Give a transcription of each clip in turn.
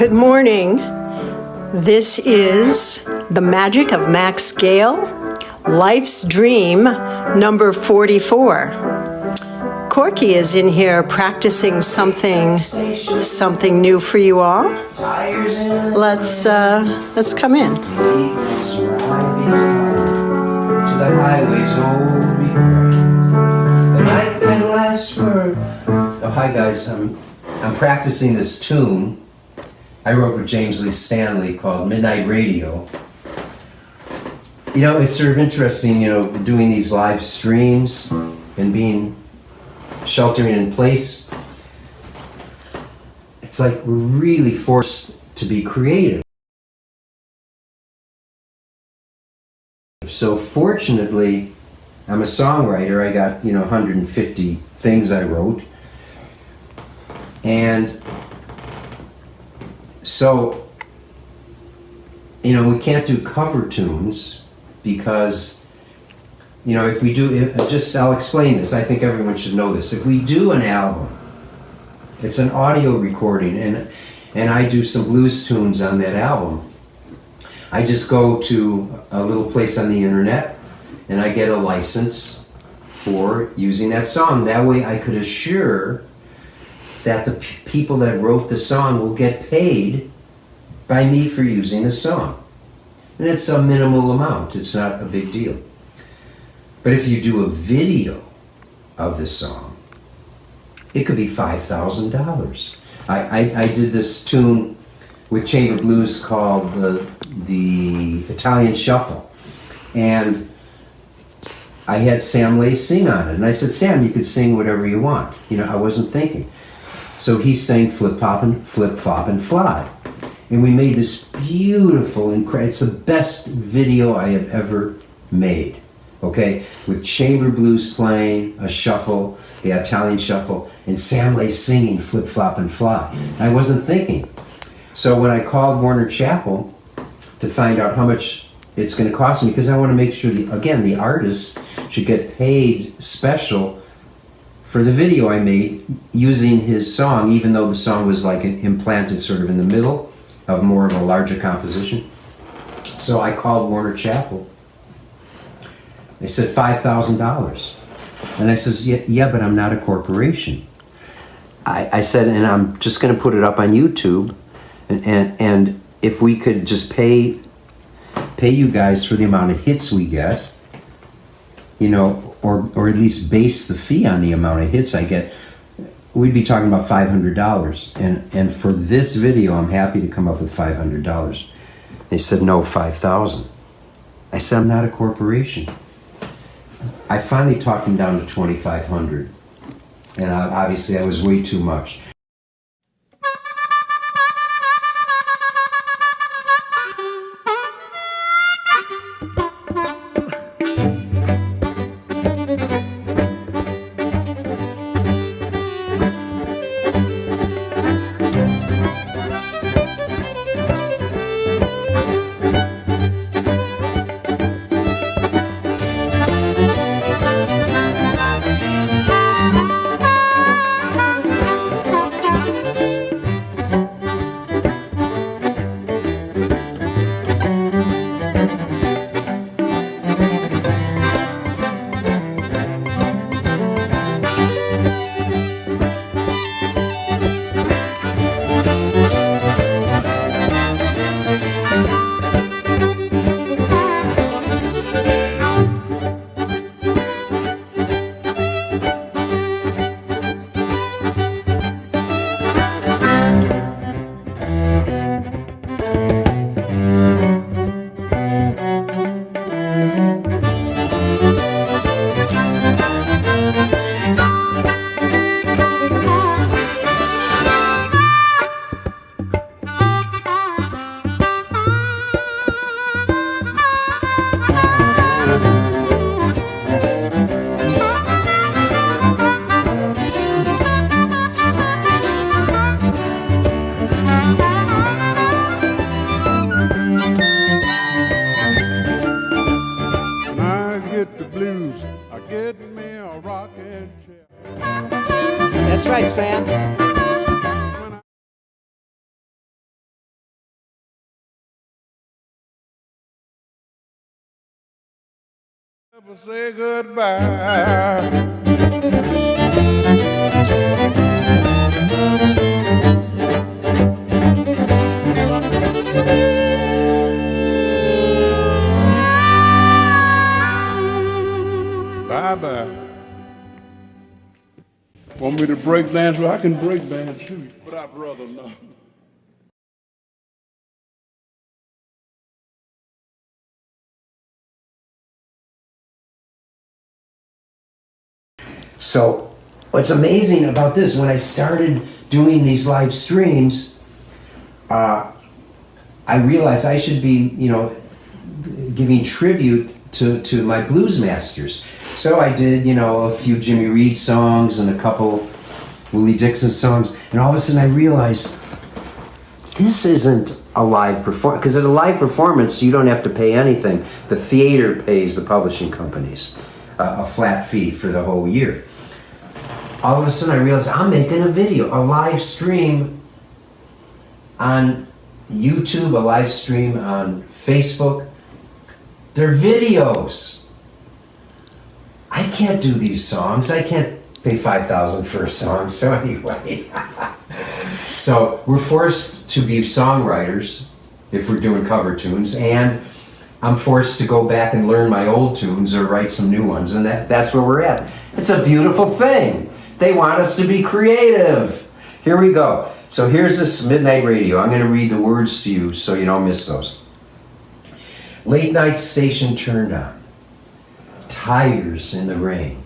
Good morning. This is The Magic of Max Gail, Life's Dream, number 44. Corky is in here practicing something new for you all. Let's come in. To the highways old before. The night can last for. Oh, hi guys. I'm practicing this tune I wrote with James Lee Stanley called Midnight Radio. You know, it's sort of interesting, doing these live streams and sheltering in place. It's like we're really forced to be creative. So fortunately, I'm a songwriter. I got, 150 things I wrote. And so, we can't do cover tunes because, if we do, I'll explain this. I think everyone should know this. If we do an album, it's an audio recording, and I do some blues tunes on that album. I just go to a little place on the internet, and I get a license for using that song. That way I could assure that the people that wrote the song will get paid by me for using the song. And it's a minimal amount, it's not a big deal. But if you do a video of the song, it could be $5,000. I did this tune with Chamber Blues called the Italian Shuffle. And I had Sam Lay sing on it. And I said, Sam, you could sing whatever you want. I wasn't thinking. So he sang Flip, Flop, and Fly. And we made this beautiful, it's the best video I have ever made. Okay? With chamber blues playing, a shuffle, the Italian Shuffle, and Sam Lay singing Flip, Flop, and Fly. I wasn't thinking. So when I called Warner Chappell to find out how much it's going to cost me, because I want to make sure, the artist should get paid special for the video I made using his song, even though the song was like implanted sort of in the middle of more of a larger composition. So I called Warner Chappell. They said $5,000. And I says, yeah, but I'm not a corporation. I said, and I'm just going to put it up on YouTube. And if we could just pay you guys for the amount of hits we get, or at least base the fee on the amount of hits I get, we'd be talking about $500. And for this video, I'm happy to come up with $500. They said, no, $5,000. I said, I'm not a corporation. I finally talked them down to $2,500. And obviously, that was way too much. That's right, Sam. Never say goodbye. Bye-bye. Want me to break dance? Well, I can break dance too, but I'd rather not. So what's amazing about this, when I started doing these live streams, I realized I should be, giving tribute to my blues masters. So I did, a few Jimmy Reed songs and a couple Willie Dixon songs, and all of a sudden I realized this isn't a live performance, because at a live performance you don't have to pay anything. The theater pays the publishing companies a flat fee for the whole year. All of a sudden I realized I'm making a video, a live stream on YouTube, a live stream on Facebook. They're videos. I can't do these songs. I can't pay $5,000 for a song. So anyway, so we're forced to be songwriters if we're doing cover tunes, and I'm forced to go back and learn my old tunes or write some new ones, and that's where we're at. It's a beautiful thing. They want us to be creative. Here we go. So here's this Midnight Radio. I'm going to read the words to you so you don't miss those. Late night station turned on. Tires in the rain.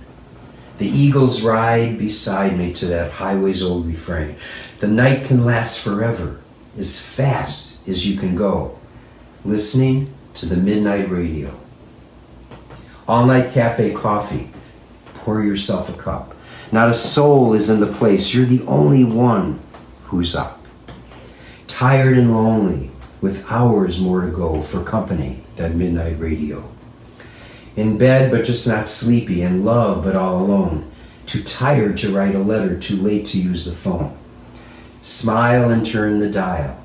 The eagles ride beside me to that highway's old refrain. The night can last forever, as fast as you can go. Listening to the Midnight Radio. All night cafe coffee. Pour yourself a cup. Not a soul is in the place. You're the only one who's up. Tired and lonely, with hours more to go for company at Midnight Radio. In bed but just not sleepy, in love but all alone. Too tired to write a letter, too late to use the phone. Smile and turn the dial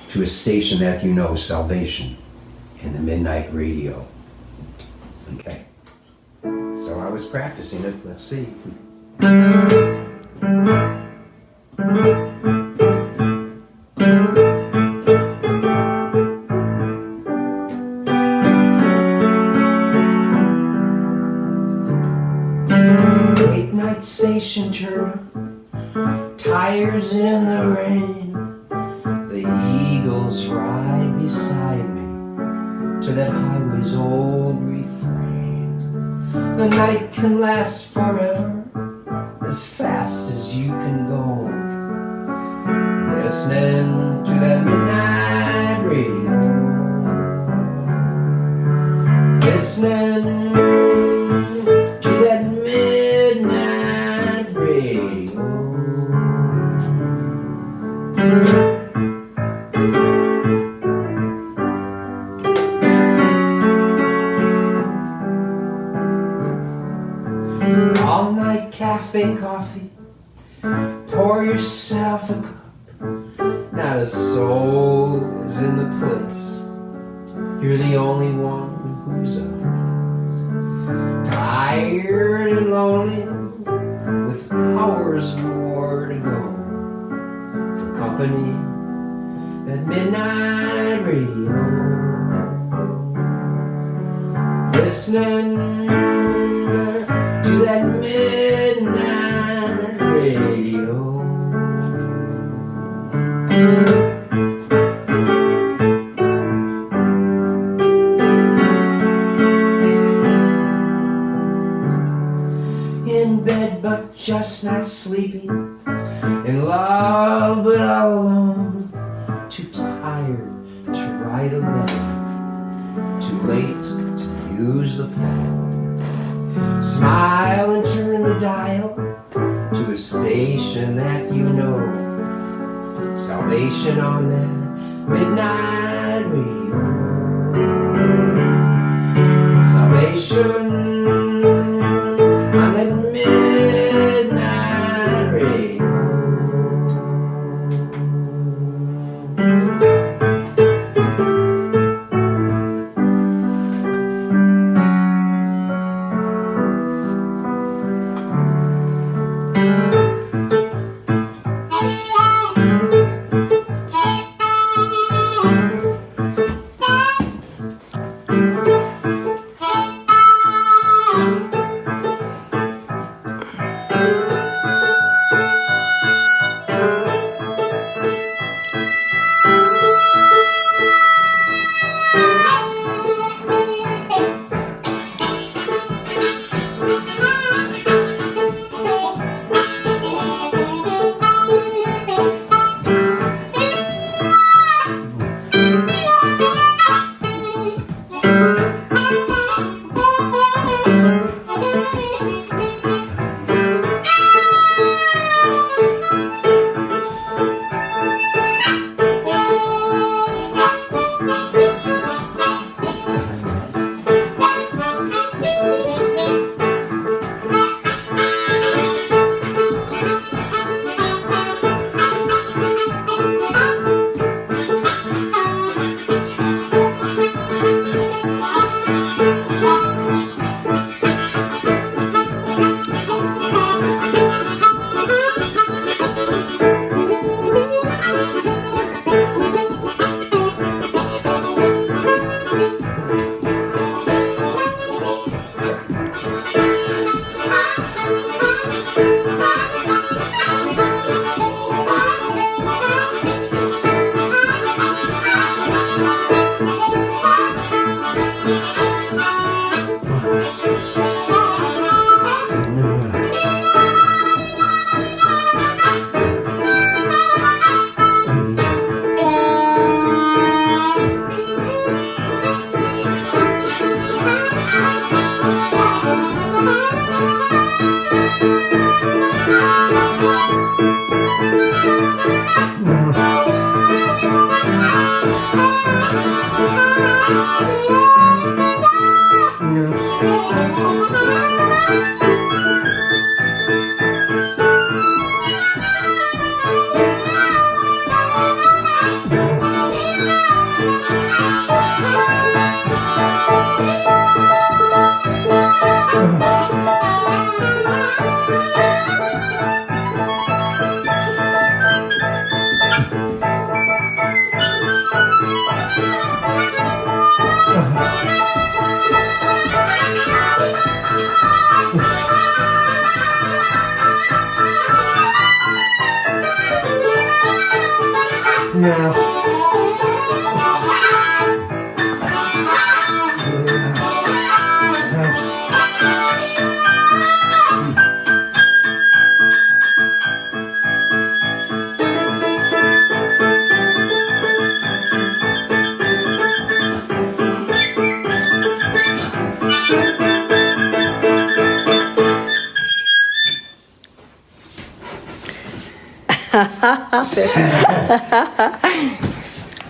to a station that you know, Salvation in the Midnight Radio. Okay. So I was practicing it. Let's see. Late night station turn, tires in the rain. The eagles ride beside me to that highway's old refrain. The night can last forever, as fast as you can go. Listening to that Midnight Radio. Listening to that Midnight Radio. All night cafe coffee. Pour yourself a cup. Not a soul is in the place. You're the only one who's up. Tired and lonely, with hours more to go. For company at Midnight Radio. Listening to that Midnight Radio. In bed but just not sleeping, in love but all alone. Too tired to write a letter, too late to use the phone. Smile and turn the dial to a station that you know. Salvation on that Midnight Radio. Salvation on that Midnight Radio.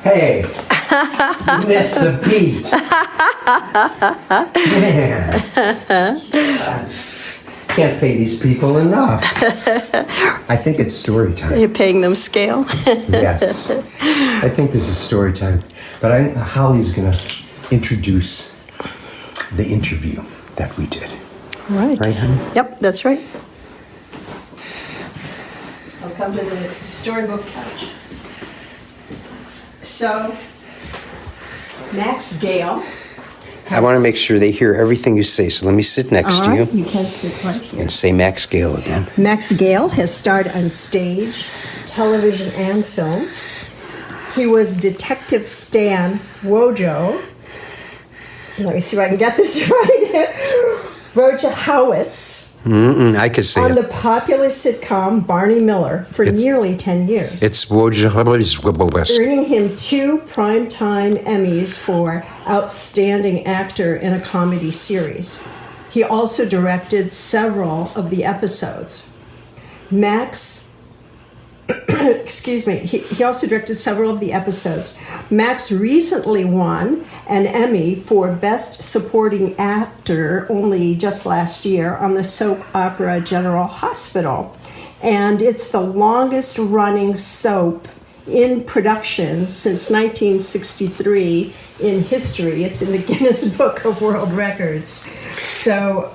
Hey, you missed the beat. Man. Can't pay these people enough. I think it's story time. You're paying them scale? Yes. I think this is story time. But Holly's going to introduce the interview that we did. All right. Right, honey? Yep, that's right. I'll come to the storybook couch. So, Max Gail. I want to make sure they hear everything you say, so let me sit next to you. You can sit right here. And say Max Gail again. Max Gail has starred on stage, television, and film. He was Detective Stan Wojo. Let me see if I can get this right. Wojciechowicz. I could say on it. the popular sitcom Barney Miller for nearly 10 years. It's Wojciechowicz. Earning him 2 Primetime Emmys for Outstanding Actor in a Comedy Series. He also directed several of the episodes. Max, excuse me, he also directed several of the episodes. Max recently won an Emmy for Best Supporting Actor only just last year on the soap opera General Hospital. And it's the longest running soap in production since 1963 in history. It's in the Guinness Book of World Records. So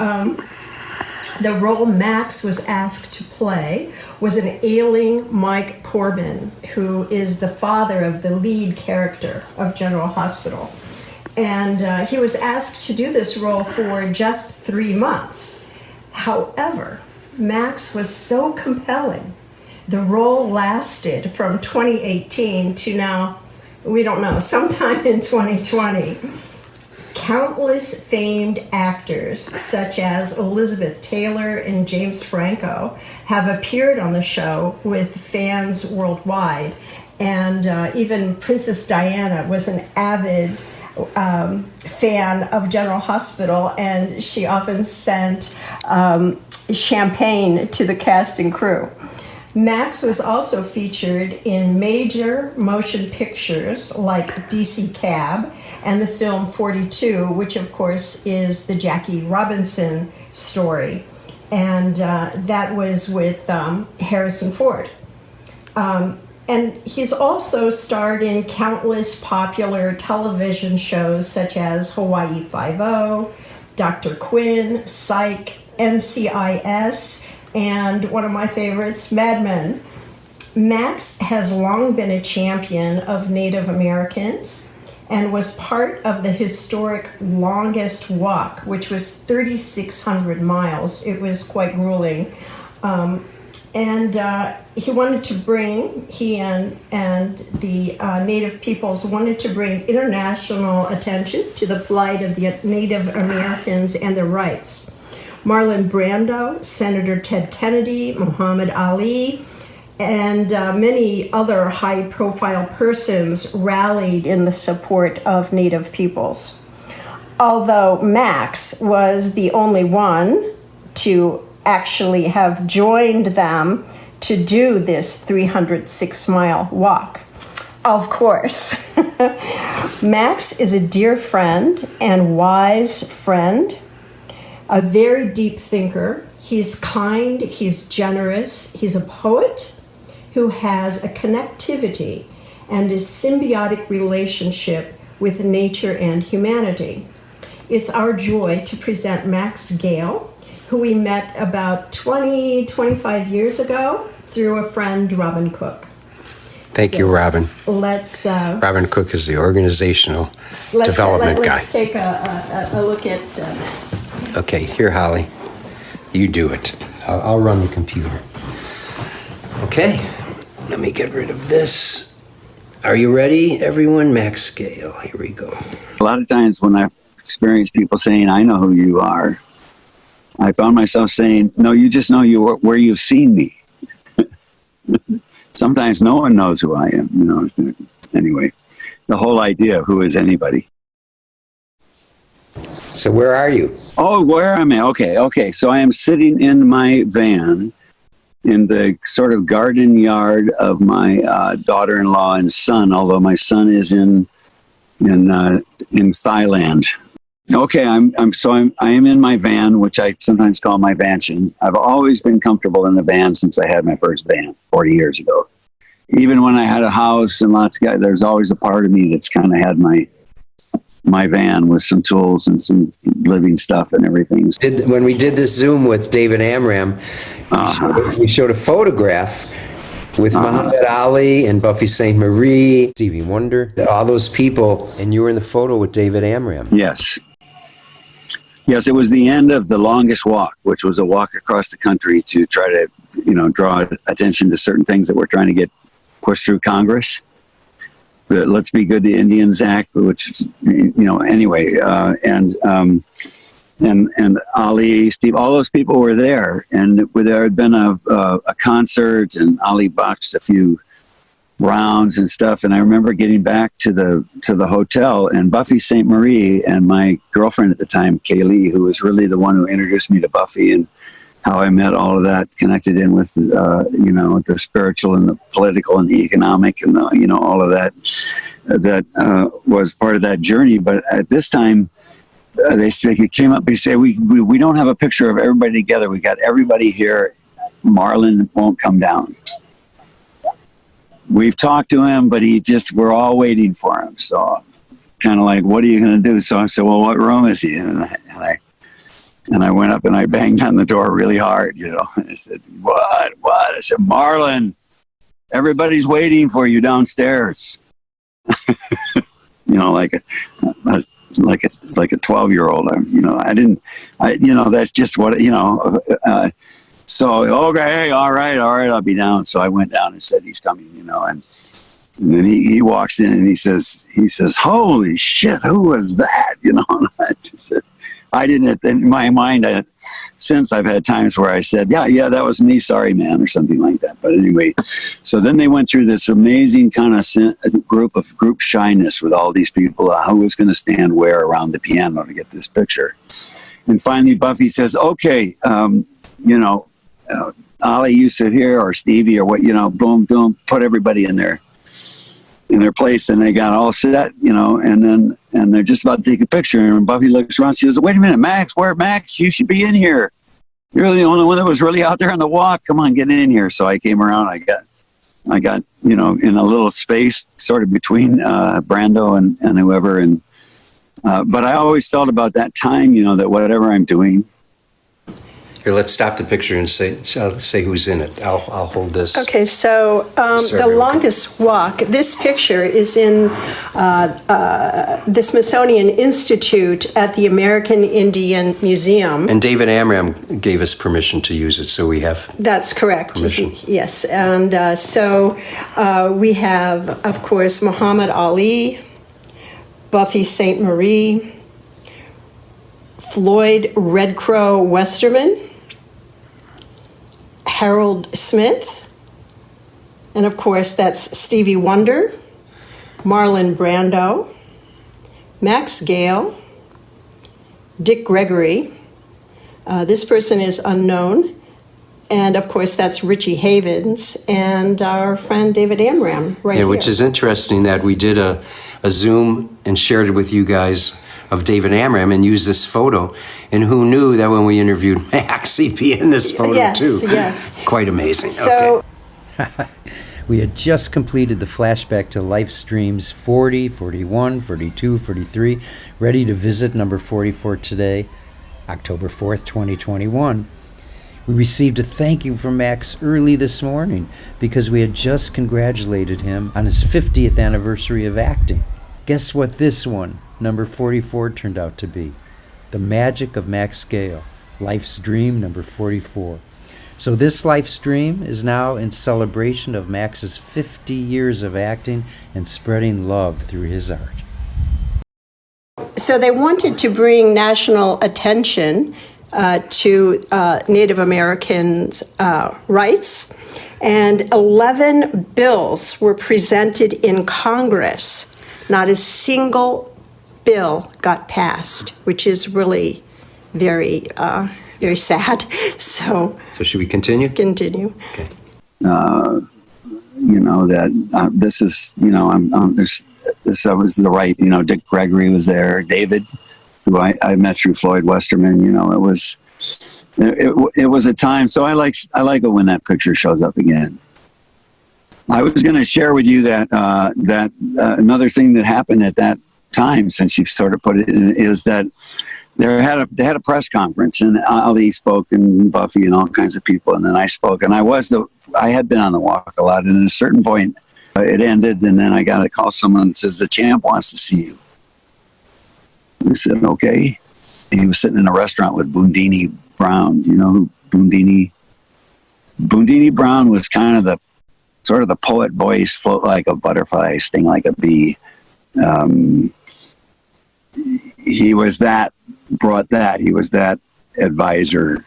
the role Max was asked to play was an ailing Mike Corbin, who is the father of the lead character of General Hospital. And he was asked to do this role for just 3 months. However, Max was so compelling. The role lasted from 2018 to now, we don't know, sometime in 2020. Countless famed actors, such as Elizabeth Taylor and James Franco, have appeared on the show with fans worldwide. And even Princess Diana was an avid fan of General Hospital, and she often sent champagne to the cast and crew. Max was also featured in major motion pictures like DC Cab and the film 42, which of course is the Jackie Robinson story. And that was with Harrison Ford. And he's also starred in countless popular television shows such as Hawaii Five-0, Dr. Quinn, Psych, NCIS, and one of my favorites, Mad Men. Max has long been a champion of Native Americans and was part of the historic longest walk, which was 3,600 miles. It was quite grueling. He wanted to bring, he and the Native peoples wanted to bring international attention to the plight of the Native Americans and their rights. Marlon Brando, Senator Ted Kennedy, Muhammad Ali, and many other high-profile persons rallied in the support of Native peoples. Although Max was the only one to actually have joined them to do this 306-mile walk? Of course. Max is a dear friend and wise friend, a very deep thinker. He's kind, he's generous, he's a poet who has a connectivity and a symbiotic relationship with nature and humanity. It's our joy to present Max Gail, who we met about 25 years ago through a friend, Robin Cook. Thank you, Robin. Let's Robin Cook is the organizational development guy. Let's take a look at Max. Okay, here, Holly. You do it. I'll run the computer. Okay, let me get rid of this. Are you ready, everyone? Max Gail, here we go. A lot of times when I've experienced people saying, I know who you are, I found myself saying, no, you just know where you've seen me. Sometimes no one knows who I am, you know. Anyway, the whole idea of who is anybody. So where are you? Oh, where am I? Okay. So I am sitting in my van in the sort of garden yard of my daughter-in-law and son, although my son is in Thailand. Okay, I am in my van, which I sometimes call my vansion. I've always been comfortable in the van since I had my first van 40 years ago. Even when I had a house and lots of guys, there's always a part of me that's kind of had my van with some tools and some living stuff and everything. When we did this Zoom with David Amram, we showed a photograph with Muhammad Ali and Buffy St. Marie, Stevie Wonder, all those people, and you were in the photo with David Amram. Yes. Yes, it was the end of the longest walk, which was a walk across the country to try to, draw attention to certain things that we're trying to get pushed through Congress. The Let's Be Good to Indians Act, which, anyway, and Ali, Steve, all those people were there, and there had been a concert, and Ali boxed a few rounds and stuff. And I remember getting back to the hotel, and Buffy St. Marie and my girlfriend at the time, Kaylee, who was really the one who introduced me to Buffy and how I met all of that, connected in with the spiritual and the political and the economic and all of that was part of that journey. But at this time, they came up. They say we don't have a picture of everybody together. We got everybody here. Marlon won't come down. We've talked to him, but we're all waiting for him. So kind of like, what are you going to do? So I said, well, what room is he in? And I went up and I banged on the door really hard, And I said, what? I said, Marlon, everybody's waiting for you downstairs. Like a 12-year-old. That's just what, so, okay, all right, I'll be down. So I went down and said, he's coming, and then he walks in and he says, holy shit, who was that? And I didn't, in my mind, since I've had times where I said, yeah, that was me, sorry, man, or something like that. But anyway, so then they went through this amazing kind of group shyness with all these people, who was going to stand where around the piano to get this picture. And finally, Buffy says, okay, Ali, you sit here, or Stevie, or what, boom, boom, put everybody in their place, and they got all set, and they're just about to take a picture, and Buffy looks around, she says, wait a minute, Max, you should be in here. You're the only one that was really out there on the walk. Come on, get in here. So I came around, I got, in a little space sort of between Brando and whoever, but I always felt about that time, that whatever I'm doing. Here, let's stop the picture and say who's in it. I'll hold this. Okay, so the longest walk, this picture is in the Smithsonian Institute at the American Indian Museum. And David Amram gave us permission to use it, so we have That's correct. permission. Yes, and so we have, of course, Muhammad Ali, Buffy St. Marie, Floyd Red Crow Westerman, Harold Smith, and of course that's Stevie Wonder, Marlon Brando, Max Gail, Dick Gregory, this person is unknown, And of course, that's Richie Havens and our friend David Amram right here. Which is interesting that we did a Zoom and shared it with you guys of David Amram and used this photo. And who knew that when we interviewed Max, he'd be in this photo too? Yes. Quite amazing. So, okay. We had just completed the flashback to life streams 40, 41, 42, 43, ready to visit number 44 today, October 4th, 2021. We received a thank you from Max early this morning because we had just congratulated him on his 50th anniversary of acting. Guess what this one, number 44, turned out to be? The Magic of Max Gail, Life's Dream, number 44. So this live stream is now in celebration of Max's 50 years of acting and spreading love through his art. So they wanted to bring national attention to Native Americans' rights, and 11 bills were presented in Congress. Not a single bill got passed, which is really very sad. So should we continue? Continue. Okay. This is, this was the right, Dick Gregory was there, David, who I met through Floyd Westerman. It was a time. So I like it when that picture shows up again. I was going to share with you that another thing that happened at that time, since you've sort of put it in, is that they had a press conference, and Ali spoke, and Buffy, and all kinds of people, and then I spoke, and I had been on the walk a lot, and at a certain point it ended, and then I got a call. Someone says the champ wants to see you. I said okay. He was sitting in a restaurant with Boondini Brown. You know who Boondini Brown was? Kind of the sort of the poet voice, float like a butterfly, sting like a bee. He was that advisor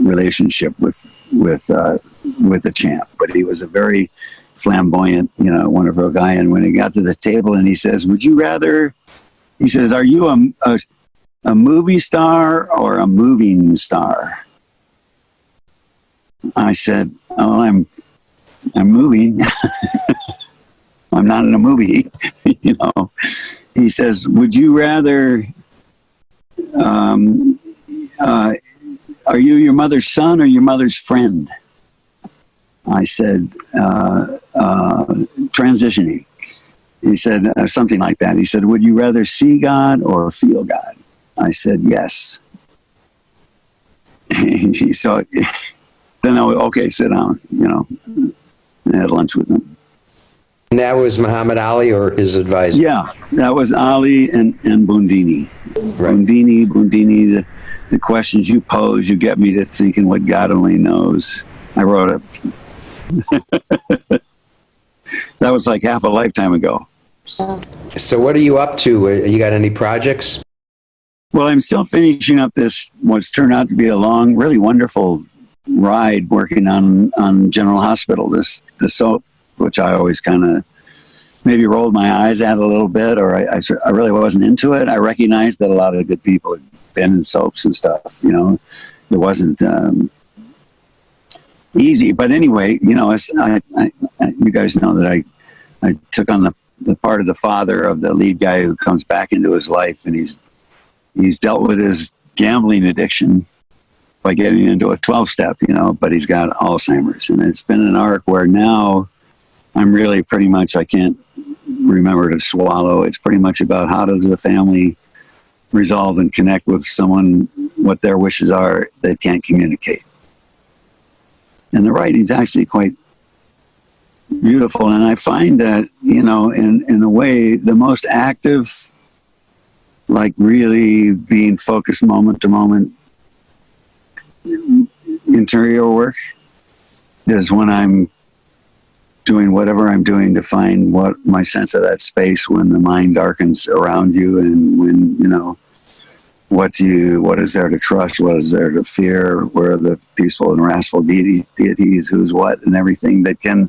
relationship with the champ, but he was a very flamboyant, wonderful guy. And when he got to the table and he says, "Would you rather?" He says, "Are you a movie star or a moving star?" I said, "Oh, I'm moving. I'm not in a movie." He says, "Would you rather? Are you your mother's son or your mother's friend?" I said, "Transitioning." He said something like that. He said, "Would you rather see God or feel God?" I said, "Yes." So then okay, sit down. I had lunch with him. And that was Muhammad Ali or his advisor? Yeah, that was Ali and Boondini. Right. Boondini, the questions you pose, you get me to thinking what God only knows. I wrote it. That was like half a lifetime ago. So what are you up to? You got any projects? Well, I'm still finishing up what's turned out to be a long, really wonderful ride working on General Hospital, the soap, which I always kind of maybe rolled my eyes at a little bit, or I really wasn't into it. I recognized that a lot of good people had been in soaps and stuff. It wasn't easy. But anyway, you guys know that I took on the part of the father of the lead guy who comes back into his life, and he's dealt with his gambling addiction by getting into a 12-step, but he's got Alzheimer's. And it's been an arc where now I'm really pretty much, I can't remember to swallow. It's pretty much about how does the family resolve and connect with someone, what their wishes are, they can't communicate. And the writing's actually quite beautiful. And I find that, in a way, the most active, like really being focused moment to moment interior work is when I'm doing whatever I'm doing to find what my sense of that space when the mind darkens around you, and when what is there to trust, what is there to fear, where are the peaceful and wrathful deities, who's what, and everything that can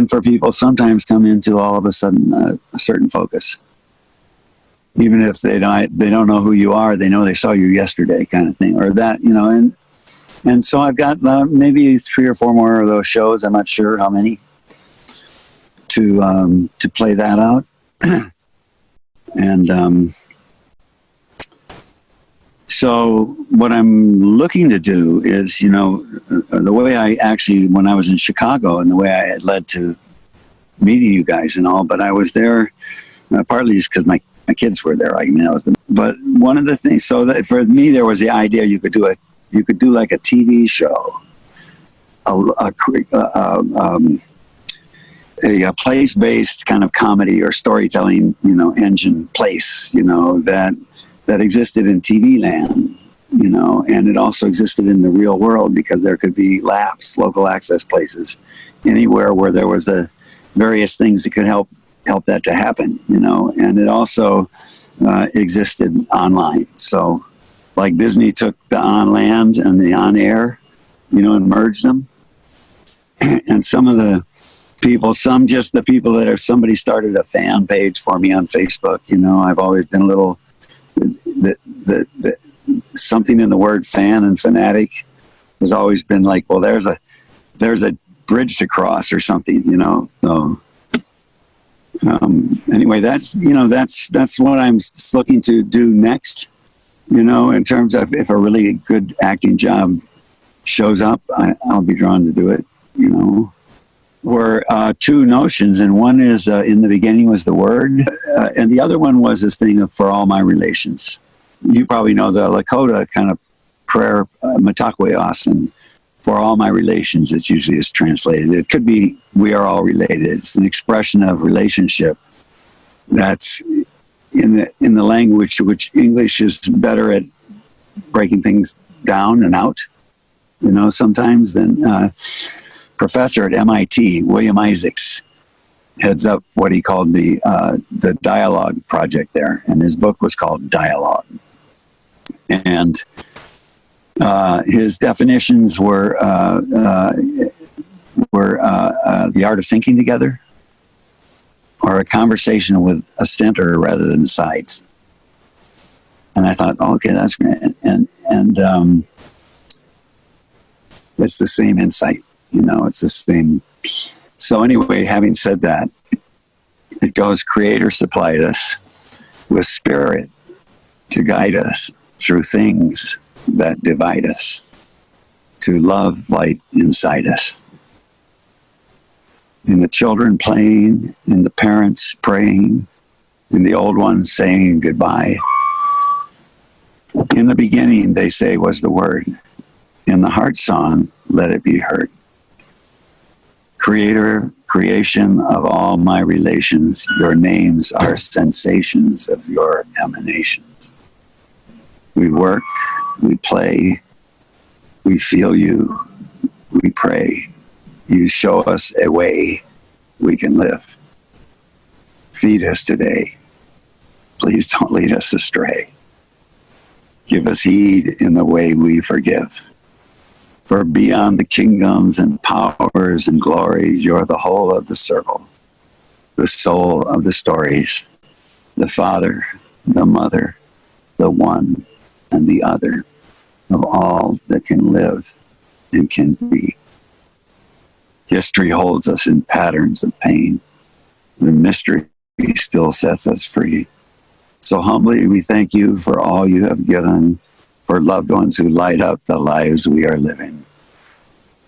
for people sometimes come into all of a sudden a certain focus, even if they don't know who you are. They know they saw you yesterday, kind of thing, or that, and And so I've got maybe 3 or 4 more of those shows. I'm not sure how many to play that out. And so what I'm looking to do is, the way I actually, when I was in Chicago and the way I had led to meeting you guys and all, but I was there partly just because my kids were there. But one of the things, so that for me, there was the idea you could do like a TV show, a place-based kind of comedy or storytelling, engine place, that existed in TV land, and it also existed in the real world because there could be LAPs, local access places, anywhere where there was the various things that could help that to happen, and it also existed online. So like Disney took the on land and the on air, and merged them. And some of the people, some just the people that somebody started a fan page for me on Facebook, I've always been a little, the something in the word fan and fanatic has always been like, well, there's a bridge to cross or something, so anyway, that's what I'm looking to do next, in terms of if a really good acting job shows up, I'll be drawn to do it, Were 2 notions, and one is in the beginning was the word, and the other one was this thing of for all my relations. You probably know the Lakota kind of prayer, Matakwe and for all my relations, it usually is translated. It could be we are all related. It's an expression of relationship that's in the language which English is better at breaking things down and out, sometimes than professor at MIT, William Isaacs, heads up what he called the dialogue project there, and his book was called Dialogue. And his definitions were the art of thinking together, or a conversation with a center rather than sides. And I thought, okay, that's great, and it's the same insight. It's the same. So anyway, having said that, it goes, Creator supplied us with spirit to guide us through things that divide us, to love light inside us. In the children playing, in the parents praying, in the old ones saying goodbye. In the beginning, they say, was the word. In the heart song, let it be heard. Creator, creation of all my relations, your names are sensations of your emanations. We work, we play, we feel you, we pray. You show us a way we can live. Feed us today. Please don't lead us astray. Give us heed in the way we forgive. For beyond the kingdoms and powers and glories, you're the whole of the circle, the soul of the stories, the Father, the Mother, the one and the other of all that can live and can be. History holds us in patterns of pain. The mystery still sets us free. So humbly we thank you for all you have given, for loved ones who light up the lives we are living.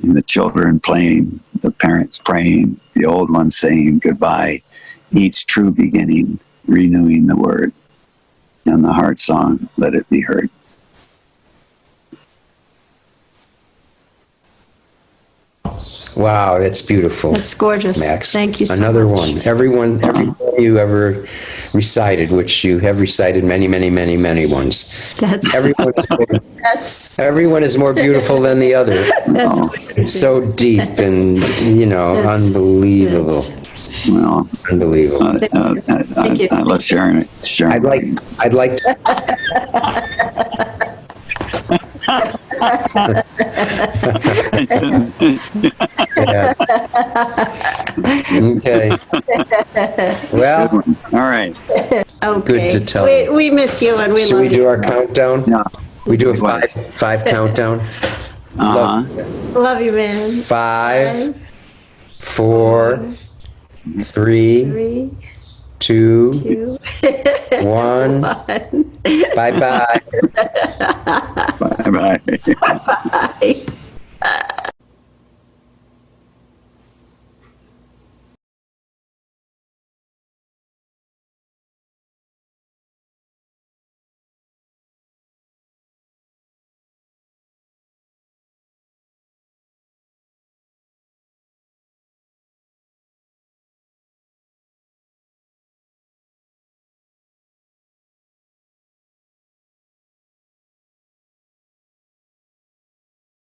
And the children playing, the parents praying, the old ones saying goodbye, each true beginning, renewing the word. And the heart song, let it be heard. Wow, that's beautiful. That's gorgeous. Max. Thank you so Another much. one. Everyone you ever recited, which you have recited many, many, many, many ones. That's Everyone is more beautiful than the other. It's so deep and, unbelievable. Well, Unbelievable. I love sharing it. I'd like to. Yeah. Okay. Well, all right. Okay. Good to tell. We miss you and we Should love we do you. our countdown? Yeah. We do a five countdown. Love you, man. 5, 4, 3, 3, 2, 2, 1. 1. Bye-bye. Bye-bye. Bye.